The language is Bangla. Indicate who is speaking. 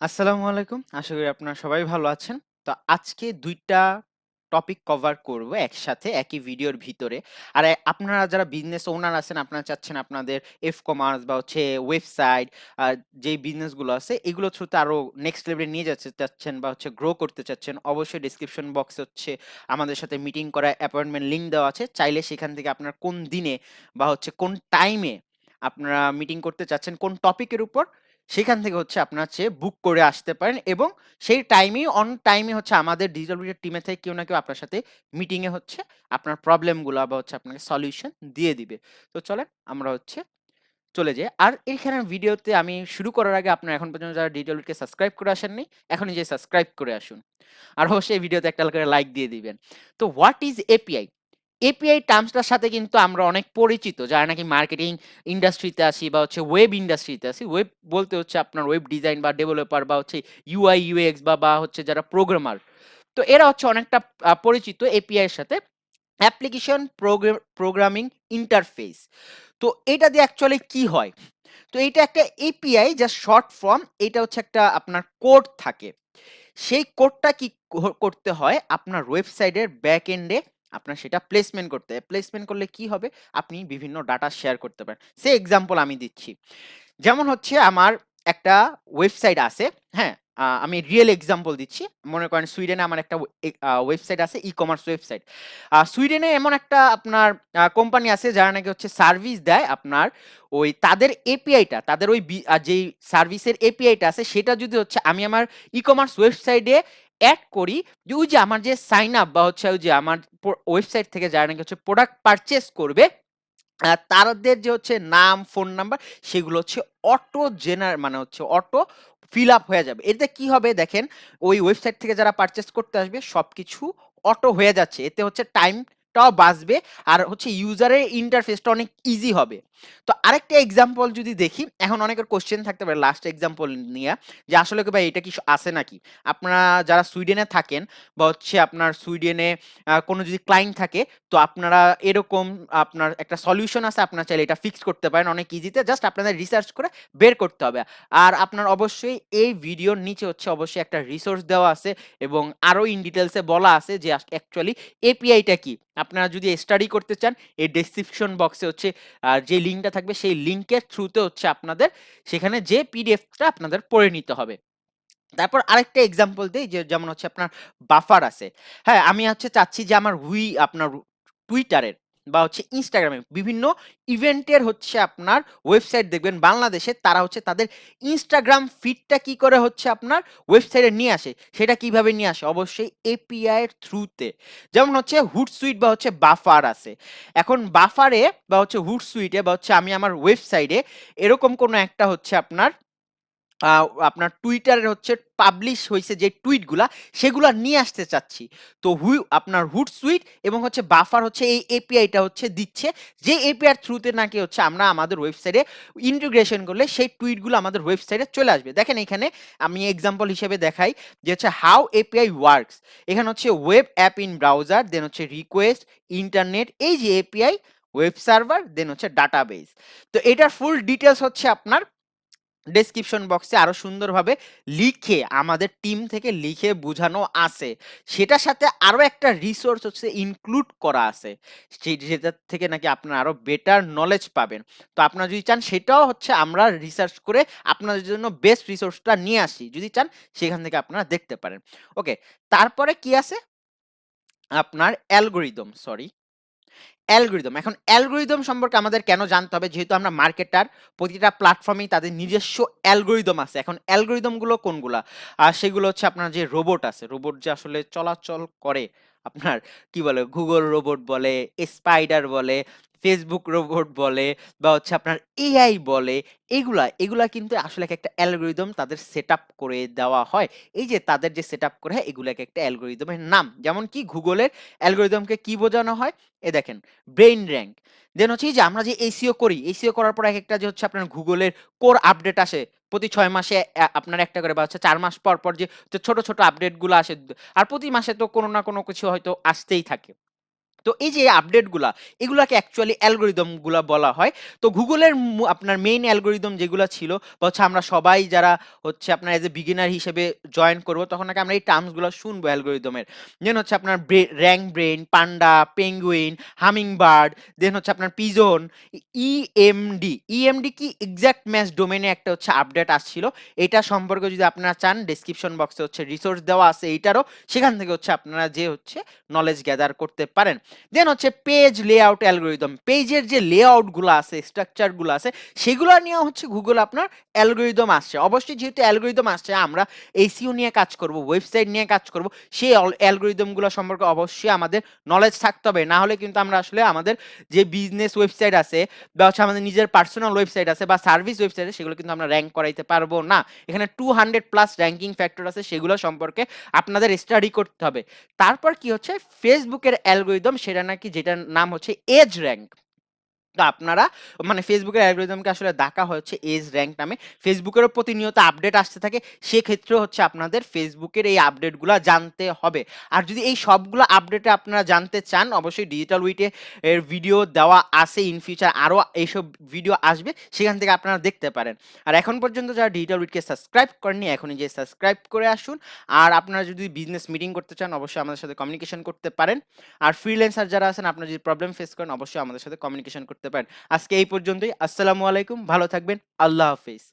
Speaker 1: আসসালামু আলাইকুম। আশা করি আপনারা সবাই ভালো আছেন। তো আজকে ২ টা টপিক কভার করব একসাথে একই ভিডিওর ভিতরে। আর আপনারা যারা বিজনেস ওনার আছেন, আপনারা চাচ্ছেন আপনাদের কমার্স বা ওয়েবসাইট যেই বিজনেসগুলো আছে এগুলো থ্রুতে আরো নেক্সট লেভেলে নিয়ে যাচ্ছে চাচ্ছেন বা গ্রো করতে চাচ্ছেন, অবশ্যই ডেসক্রিপশন বক্সে আমাদের সাথে মিটিং করার অ্যাপয়েন্টমেন্ট লিংক দেওয়া আছে। চাইলে সেখান থেকে আপনারা কোন দিনে বা কোন টাইমে আপনারা মিটিং করতে চাচ্ছেন, কোন টপিকের উপর সেখান থেকে আপনার বুক করে আসতে পারেন এবং সেই টাইমেই অন টাইমে আমাদের ডিজিটাল উইটের টিমে থেকে কেউ না কেউ আপনার সাথে মিটিং এ আপনার প্রবলেমগুলো বা আপনাকে সলিউশন দিয়ে দিবে। তো চলেন আমরা চলে যাই। আর এইখানের ভিডিওতে আমি শুরু করার আগে আপনারা এখন পর্যন্ত যারা ডিজিটাল উইটকে সাবস্ক্রাইব করে আসেননি, এখনই যেয়ে সাবস্ক্রাইব করে আসুন। আর অবশ্যই ভিডিওতে একটা করে লাইক দিয়ে দিবেন। তো হোয়াট ইজ এপিআই? এপিআই টার্মসটার সাথে কিন্তু আমরা অনেক পরিচিত যারা নাকি মার্কেটিং ইন্ডাস্ট্রিতে আসি বা ওয়েব ইন্ডাস্ট্রিতে আসি। ওয়েব বলতে আপনার ওয়েব ডিজাইন বা ডেভেলপার বা ইউআই ইউএক্স বা যারা প্রোগ্রামার। তো এরা অনেকটা পরিচিত এপিআই এর সাথে। Application programming interface. তো এটা দিয়ে অ্যাকচুয়ালি কি হয়? তো এটা একটা এপিআই যা শর্ট ফর্ম। এটা একটা আপনার কোড থাকে। সেই কোডটা কি করতে হয়? আপনার ওয়েবসাইটের ব্যাক এন্ডে আপনার সেটা প্লেসমেন্ট করতে হয়। প্লেসমেন্ট করলে কি হবে? আপনি বিভিন্ন ডাটা শেয়ার করতে পারেন। সে এক্সাম্পল আমি দিচ্ছি। যেমন আমার একটা ওয়েবসাইট আছে, হ্যাঁ? আমি রিয়েল এক্সাম্পল দিচ্ছি। মনে করেন সুইডেনে আমার একটা ওয়েবসাইট আছে, ই-কমার্স ওয়েবসাইট। সুইডেনে এমন একটা আপনার কোম্পানি আছে যারা নাকি সার্ভিস দেয় আপনার তাদের এপিআইটা, তাদের যেই সার্ভিসের এপিআইটা আছে সেটা যদি আমি আমার ই-কমার্স ওয়েবসাইটে এড করি, যে ওই যে আমার যে সাইন আপ বা ওই যে আমার ওয়েবসাইট থেকে যারা নাকি প্রোডাক্ট পারচেজ করবে তাদের যে নাম, ফোন নাম্বার সেগুলো অটো মানে অটো ফিল আপ হয়ে যাবে। এতে কি হবে দেখেন, ওই ওয়েবসাইট থেকে যারা পারচেজ করতে আসবে সবকিছু অটো হয়ে যাচ্ছে। এতে টাইমটাও বাঁচবে আর ইউজারের ইন্টারফেসটা অনেক ইজি হবে। তো আরেকটা এক্সাম্পল যদি দেখি, এখন অনেকের কোশ্চেন থাকতে পারে লাস্ট এক্সাম্পল নিয়ে, যে আসলে কি ভাই এটা কি আছে নাকি? আপনারা যারা সুইডেনে থাকেন বা আপনার সুইডেনে কোনো যদি ক্লায়েন্ট থাকে, তো আপনারা এরকম আপনার একটা সলিউশন আছে, আপনারা চাইলে এটা ফিক্স করতে পারেন অনেক ইজিতে। জাস্ট আপনাদের রিসার্চ করে বের করতে হবে। আর আপনার অবশ্যই এই ভিডিওর নিচে অবশ্যই একটা রিসোর্স দেওয়া আছে এবং আরো ইন ডিটেইলসে বলা আছে যে অ্যাকচুয়ালি এপিআইটা কি। আপনারা যদি স্টাডি করতে চান, এই ডেসক্রিপশন বক্সে যে লিংকটা থাকবে সেই লিংকের থ্রুতে আপনাদের সেখানে যে পিডিএফটা আপনাদের পড়ে নিতে হবে। তারপর আরেকটা এক্সাম্পল দেই, যে যেমন আপনার বাফার আছে। হ্যাঁ, আমি চাচ্ছি যে আমার আপনার টুইটারের বা ইনস্টাগ্রামে বিভিন্ন ইভেন্টের আপনার ওয়েবসাইট দেখবেন বাংলাদেশে, তারা তাদের ইনস্টাগ্রাম ফিডটা কি করে আপনার ওয়েবসাইটে নিয়ে আসে। সেটা কিভাবে নিয়ে আসে? অবশ্যই এপিআই এর থ্রুতে। যেমন হুটসুইট বা বাফার আছে। এখন বাফারে বা হুটসুইটে বা আমি আমার ওয়েবসাইটে এরকম কোনো একটা আপনার আ আপনার টুইটারের পাবলিশ হইছে যে টুইটগুলা, সেগুলা নিয়ে আসতে চাচ্ছি। তো আপনার হুটসুইট এবং বাফার এই এপিআইটা দিচ্ছে, যে এপিআই এর থ্রুতে নাকি আমরা আমাদের ওয়েবসাইটে ইন্টিগ্রেশন করলে সেই টুইটগুলো আমাদের ওয়েবসাইটে চলে আসবে। দেখেন এখানে আমি এক্সাম্পল হিসেবে দেখাই যে হাউ এপিআই ওয়ার্কস। এখানে web app in browser, then request, internet, এই যে API, web server, then database. তো এটার ফুল ডিটেইলস আপনার ডেসক্রিপশন বক্সে আরো সুন্দরভাবে লিখে আমাদের টিম থেকে লিখে বুঝানো আছে। সেটার সাথে আরো একটা রিসোর্স ইনক্লুড করা আছে। যেটার থেকে নাকি আপনারা আরো বেটার নলেজ পাবেন। তো আপনারা যদি চান সেটাও আমরা রিসার্চ করে আপনাদের জন্য বেস্ট রিসোর্সটা নিয়ে আসি। যদি চান সেখান থেকে আপনারা দেখতে পারেন। ওকে, তারপরে কি আছে? আপনার অ্যালগরিদম, সরি। এখন অ্যালগরিদম সম্পর্কে আমাদের কেন জানতে হবে? যেহেতু আমরা মার্কেটার, প্রতিটা প্ল্যাটফর্মেই তাদের নিজস্ব অ্যালগরিদম আছে। এখন অ্যালগরিদম গুলো কোনগুলা? সেগুলো আপনার যে রোবট আছে, রোবট যে আসলে চলাচল করে, আপনার কি বলে গুগল রোবট বলে, স্পাইডার বলে, ফেসবুক রোবট বলে বা আপনার এআই বলে, এগুলা কিন্তু আসলে একটা অ্যালগরিদম তাদের সেটআপ করে দেওয়া হয়। এই যে তাদের যে সেটআপ করে হয় এগুলাকে একটা অ্যালগরিদমের নাম। যেমন কি গুগলের অ্যালগরিদমকে কি বোঝানো হয়? দেখেন, ব্রেইন র‍্যাঙ্ক। দেন এই যে আমরা যে এসইও করি, এসইও করার পর একেকটা যে আপনার গুগলের কোর আপডেট আসে। প্রতি ৬ মাসে আপনার একটা করে বা ৪ মাস পর, পর যে ছোট, ছোট আপডেট গুলো আসে। আর প্রতি মাসে তো কোনো না কোনো কিছু হয়তো আসতেই থাকে। তো এই যে আপডেটগুলা, এগুলাকে অ্যাকচুয়ালি অ্যালগরিদম গুলা বলা হয়। তো গুগলের আপনার মেইন অ্যালগরিদম যেগুলা ছিল বা হচ্ছে আমরা সবাই যারা হচ্ছে আপনার এজ এ বিগিনার হিসেবে জয়েন করব, তখন নাকি আমরা এই টার্মস গুলো শুনবো অ্যালগরিদমের। দেন হচ্ছে আপনার র্যাঙ্ক ব্রেন, পান্ডা, পেঙ্গুইন, হামিং বার্ড, দেন হচ্ছে আপনার পিজন, ইএমডি। ইএমডি কি এক্সাক্ট ম্যাচ ডোমেনে একটা হচ্ছে আপডেট আসছিল। এটা সম্পর্কে যদি আপনারা চান, ডেসক্রিপশন বক্সে হচ্ছে রিসোর্স দেওয়া আছে এইটারও, সেখান থেকে হচ্ছে আপনারা যে হচ্ছে নলেজ গ্যাদার করতে পারেন। দেন হচ্ছে পেজ লেআউট অ্যালগরিদম, পেজের যে লেআউট গুলো আছে, স্ট্রাকচার গুলো আছে, সেগুলো নিয়ে হচ্ছে গুগল আপনার অ্যালগরিদম আসছে। অবশ্যই যেহেতু অ্যালগরিদম আসছে, আমরা এসইও নিয়ে কাজ করব, ওয়েবসাইট নিয়ে কাজ করব, সেই অ্যালগরিদম গুলো সম্পর্কে অবশ্যই আমাদের নলেজ থাকতে হবে। না হলে কিন্তু আমরা আসলে আমাদের যে বিজনেস ওয়েবসাইট আছে বা হচ্ছে আমাদের নিজের পার্সোনাল ওয়েবসাইট আছে বা সার্ভিস ওয়েবসাইট আছে, সেগুলো কিন্তু আমরা র্যাঙ্ক করাইতে পারবো না। এখানে 200+ র্যাঙ্কিং ফ্যাক্টর আছে, সেগুলো সম্পর্কে আপনাদের স্টাডি করতে হবে। তারপর কি হচ্ছে ফেসবুকের অ্যালগরিদম, সেটা নাকি যেটার নাম হচ্ছে এজ র্যাঙ্ক। তো আপনারা মানে ফেসবুকের অ্যালগরিদমকে আসলে ডাকা হচ্ছে এজ র্যাঙ্ক নামে। ফেসবুকেরও প্রতিনিয়ত আপডেট আসতে থাকে, সেক্ষেত্রেও হচ্ছে আপনাদের ফেসবুকের এই আপডেটগুলো জানতে হবে। আর যদি এই সবগুলো আপডেটে আপনারা জানতে চান, অবশ্যই ডিজিটাল উইটে এর ভিডিও দেওয়া আছে, ইন ফিউচার আরও এইসব ভিডিও আসবে, সেখান থেকে আপনারা দেখতে পারেন। আর এখন পর্যন্ত যারা ডিজিটাল উইটকে সাবস্ক্রাইব করেননি, এখনই যে সাবস্ক্রাইব করে আসুন। আর আপনারা যদি বিজনেস মিটিং করতে চান, অবশ্যই আমাদের সাথে কমিউনিকেশন করতে পারেন। আর ফ্রিল্যান্সার যারা আছেন, আপনারা যদি প্রবলেম ফেস করেন, অবশ্যই আমাদের সাথে কমিউনিকেশন করতে পারেন। আজকে এই পর্যন্তই। আসসালামু আলাইকুম, ভালো থাকবেন, আল্লাহ হাফেজ।